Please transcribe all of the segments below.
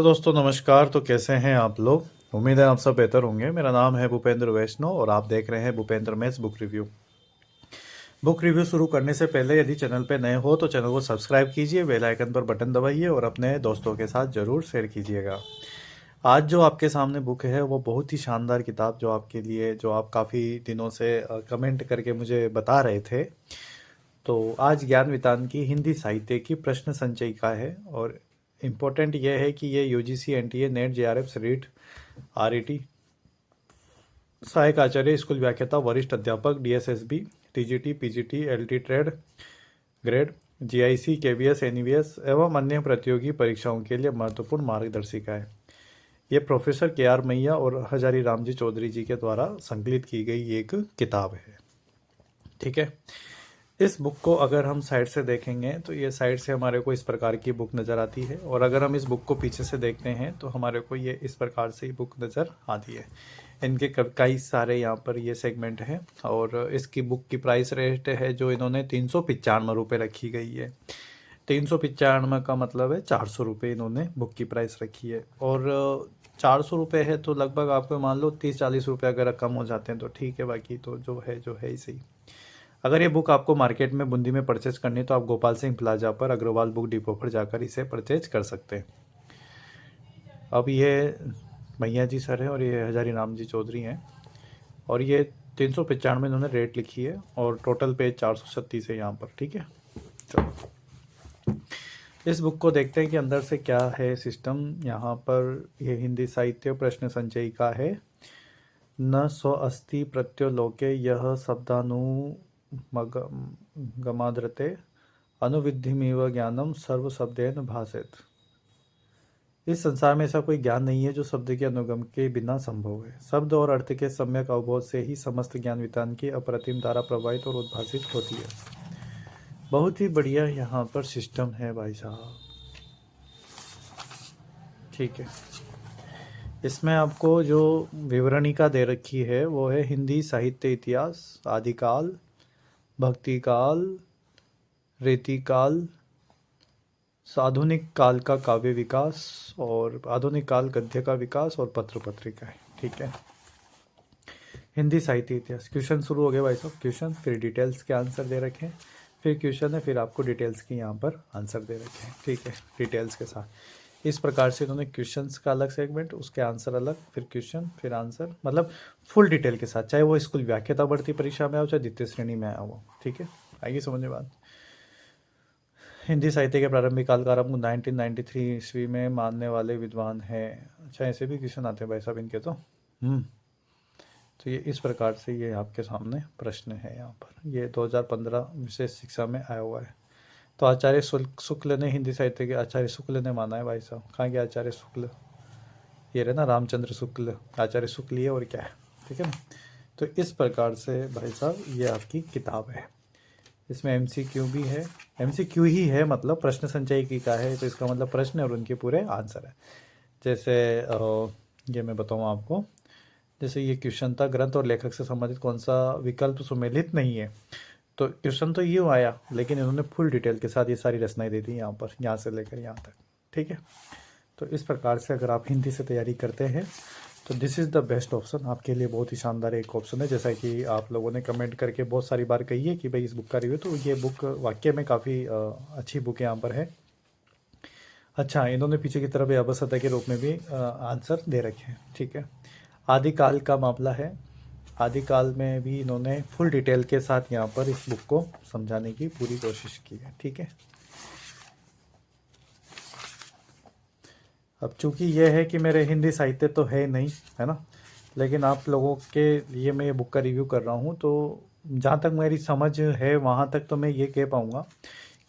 दोस्तों नमस्कार। तो कैसे हैं आप लोग? उम्मीद है आप सब बेहतर होंगे। मेरा नाम है भूपेंद्र वैष्णव और आप देख रहे हैं Bhupendra maths book review. Book review शुरू करने से पहले यदि चैनल पे नए हो तो चैनल को सब्सक्राइब कीजिए, बेल आइकन पर बटन दबाइए और अपने दोस्तों के साथ ज़रूर शेयर कीजिएगा। आज जो आपके सामने बुक है वो बहुत ही शानदार किताब जो आपके लिए, जो आप काफ़ी दिनों से कमेंट करके मुझे बता रहे थे। तो आज ज्ञान वितान की हिंदी साहित्य की प्रश्न संचयिका है और इम्पोर्टेंट ये है कि ये UGC NTA NET JRF REET RET सहायक आचार्य स्कूल व्याख्याता वरिष्ठ अध्यापक DSSB TGT PGT LT trade grade GIC KVS NVS एवं अन्य प्रतियोगी परीक्षाओं के लिए महत्वपूर्ण मार्गदर्शिका है। ये प्रोफेसर के आर मैया और हजारी राम जी चौधरी जी के द्वारा संकलित की गई एक किताब है। ठीक है, इस बुक को अगर हम साइड से देखेंगे तो ये साइड से हमारे को इस प्रकार की बुक नज़र आती है और अगर हम इस बुक को पीछे से देखते हैं तो हमारे को ये इस प्रकार से ही बुक नज़र आती है। इनके कई सारे यहाँ पर ये सेगमेंट हैं और इसकी बुक की प्राइस रेट है जो इन्होंने 395 रुपये रखी गई है। 395 का मतलब है 400 रुपये इन्होंने बुक की प्राइस रखी है और 400 रुपये है तो लगभग आपको मान लो 30-40 रुपये अगर कम हो जाते हैं तो ठीक है, बाकी तो जो है ही सही। अगर ये बुक आपको मार्केट में बूंदी में परचेज करनी है तो आप गोपाल सिंह प्लाजा पर अग्रवाल बुक डिपो पर जाकर इसे परचेज कर सकते हैं। अब ये भैया जी सर है और ये हजारी राम जी चौधरी हैं और ये 395 में इन्होंने रेट लिखी है और टोटल पेज 436 है यहाँ पर। ठीक है, चलो इस बुक को देखते हैं कि अंदर से क्या है सिस्टम। यहाँ पर ये हिंदी साहित्य प्रश्न संचयिका है। न सो अस्ति प्रत्योलोके यह शब्दानु गमाद्रते अनुविधिमिव ज्ञानम सर्व शब्देन भाषेत। इस संसार में ऐसा कोई ज्ञान नहीं है जो शब्द के अनुगम के बिना संभव है। शब्द और अर्थ के सम्यक अवबोध से ही समस्त ज्ञान वितान की अप्रतिम धारा प्रवाहित और उद्भासित होती है। बहुत ही बढ़िया यहाँ पर सिस्टम है भाई साहब। ठीक है, इसमें आपको जो विवरणिका दे रखी है वो है हिंदी साहित्य इतिहास, आदिकाल, भक्तिकाल, रीतिकाल, आधुनिक काल का काव्य विकास और आधुनिक काल गद्य का विकास और पत्र पत्रिका है। ठीक है, हिंदी साहित्य इतिहास। क्वेश्चन शुरू हो गए भाई साहब, क्वेश्चन फिर डिटेल्स के आंसर दे रखे हैं, फिर क्वेश्चन है, फिर आपको डिटेल्स के यहाँ पर आंसर दे रखे हैं। ठीक है, डिटेल्स के साथ इस प्रकार से इन्होंने क्वेश्चंस का अलग सेगमेंट, उसके आंसर अलग, फिर क्वेश्चन फिर आंसर, मतलब फुल डिटेल के साथ, चाहे वो स्कूल व्याख्याता भर्ती परीक्षा में आओ चाहे द्वितीय श्रेणी में आया हो। ठीक है, आइए समझ में बात। हिंदी साहित्य के प्रारंभिक काल का आरंभ 1993 ईस्वी में मानने वाले विद्वान हैं। अच्छा, ऐसे भी क्वेश्चन आते हैं भाई साहब इनके तो ये इस प्रकार से ये आपके सामने प्रश्न है यहाँ पर। ये 2015 विशेष शिक्षा में आया हुआ है। तो आचार्य शुक्ल ने, हिंदी साहित्य के आचार्य शुक्ल ने माना है भाई साहब। कहाँ गया आचार्य शुक्ल? ये रहे ना, रामचंद्र शुक्ल, आचार्य शुक्ल ये और क्या है। ठीक है ना, तो इस प्रकार से भाई साहब ये आपकी किताब है। इसमें एमसीक्यू भी है, एमसीक्यू ही है मतलब प्रश्न संचयिकी का है, तो इसका मतलब प्रश्न और उनके पूरे आंसर है। जैसे ये मैं बताऊँ आपको, जैसे ये क्वेश्चन था, ग्रंथ और लेखक से संबंधित कौन सा विकल्प सुमेलित नहीं है। तो क्वेश्चन तो ये आया, लेकिन इन्होंने फुल डिटेल के साथ ये सारी रचनाएं दे दी यहाँ पर, यहाँ से लेकर यहाँ तक। ठीक है, तो इस प्रकार से अगर आप हिंदी से तैयारी करते हैं तो this is the best option आपके लिए। बहुत ही शानदार एक ऑप्शन है। जैसा कि आप लोगों ने कमेंट करके बहुत सारी बार कही है कि भाई इस बुक का रिव्यू, तो ये बुक वाकई में काफ़ी अच्छी बुक यहाँ पर है। अच्छा, इन्होंने पीछे की तरफ अवसतः के रूप में भी आंसर दे रखे हैं। ठीक है, आदिकाल का मामला है। आदिकाल में भी इन्होंने फुल डिटेल के साथ यहाँ पर इस बुक को समझाने की पूरी कोशिश की है। ठीक है, अब चूंकि ये है कि मेरे हिंदी साहित्य तो है नहीं, है ना, लेकिन आप लोगों के लिए मैं ये बुक का रिव्यू कर रहा हूँ, तो जहाँ तक मेरी समझ है वहाँ तक तो मैं ये कह पाऊँगा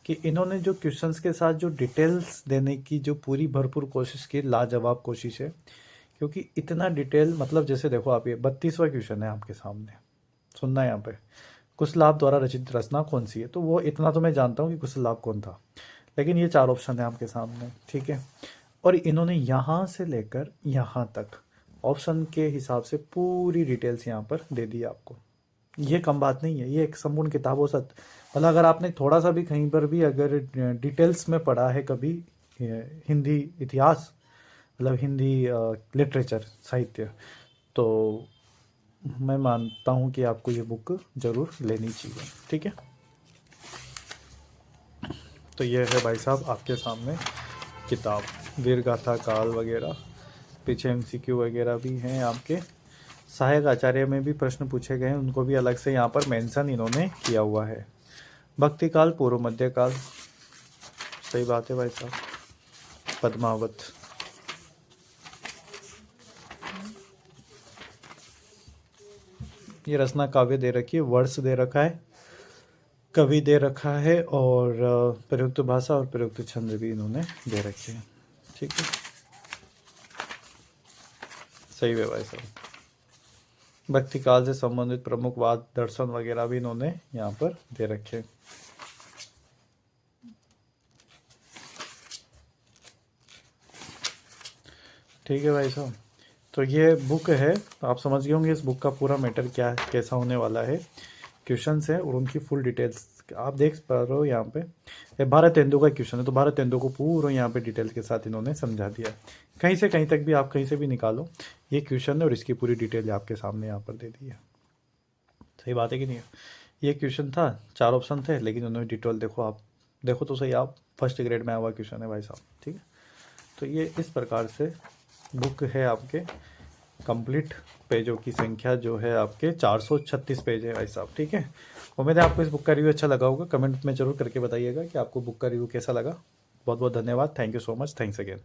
कि इन्होंने जो क्वेश्चंस के साथ जो डिटेल्स देने की जो पूरी भरपूर कोशिश की, लाजवाब कोशिश है। क्योंकि इतना डिटेल, मतलब जैसे देखो आप, ये 32वां क्वेश्चन है आपके सामने, सुनना है यहाँ पे, कुशलाभ द्वारा रचित रचना कौन सी है। तो वो इतना तो मैं जानता हूँ कि कुशलाभ कौन था, लेकिन ये 4 ऑप्शन है आपके सामने। ठीक है, और इन्होंने यहाँ से लेकर यहाँ तक ऑप्शन के हिसाब से पूरी डिटेल्स यहाँ पर दे दी आपको। ये कम बात नहीं है, ये एक संपूर्ण किताब हो सकती, मतलब अगर आपने थोड़ा सा भी कहीं पर भी अगर डिटेल्स में पढ़ा है कभी हिंदी इतिहास, मतलब हिंदी लिटरेचर साहित्य। तो मैं मानता हूँ कि आपको ये बुक ज़रूर लेनी चाहिए। ठीक है, तो ये है भाई साहब आपके सामने किताब, वीरगाथा काल वगैरह, पीछे एमसीक्यू वगैरह भी हैं आपके। सहायक आचार्य में भी प्रश्न पूछे गए हैं, उनको भी अलग से यहाँ पर मेंशन इन्होंने किया हुआ है। भक्ति काल, पूर्व मध्य काल, सही बात है भाई साहब। पद्मावत, ये रचना काव्य दे रखी है, वर्ष दे रखा है, कवि दे रखा है, और प्रयुक्त भाषा और प्रयुक्त छंद भी इन्होंने दे रखे हैं। ठीक है, सही है भाई साहब। भक्ति काल से संबंधित प्रमुख वाद दर्शन वगैरह भी इन्होंने यहाँ पर दे रखे हैं। ठीक है भाई साहब, तो ये बुक है, आप समझ गए होंगे इस बुक का पूरा मैटर क्या है, कैसा होने वाला है। क्वेश्चंस है और उनकी फुल डिटेल्स आप देख पा रहे हो यहाँ पे। ये भारत तेंदु का क्वेश्चन है, तो भारत तेंदु को पूरा यहाँ पे डिटेल के साथ इन्होंने समझा दिया है। कहीं से कहीं तक भी आप कहीं से भी निकालो ये क्वेश्चन है, और इसकी पूरी डिटेल आपके सामने यहाँ पर दे दी है। सही बात है कि नहीं है? ये क्वेश्चन था, 4 ऑप्शन थे, लेकिन उन्होंने डिटेल देखो, आप देखो तो सही, आप फर्स्ट ग्रेड में आया हुआ क्वेश्चन है भाई साहब। ठीक है, तो ये इस प्रकार से बुक है आपके। कंप्लीट पेजों की संख्या जो है आपके 436 पेज है भाई साहब। ठीक है, उम्मीद है आपको इस बुक का रिव्यू अच्छा लगा होगा। कमेंट में जरूर करके बताइएगा कि आपको बुक का रिव्यू कैसा लगा। बहुत बहुत धन्यवाद, thank you so much, thanks again.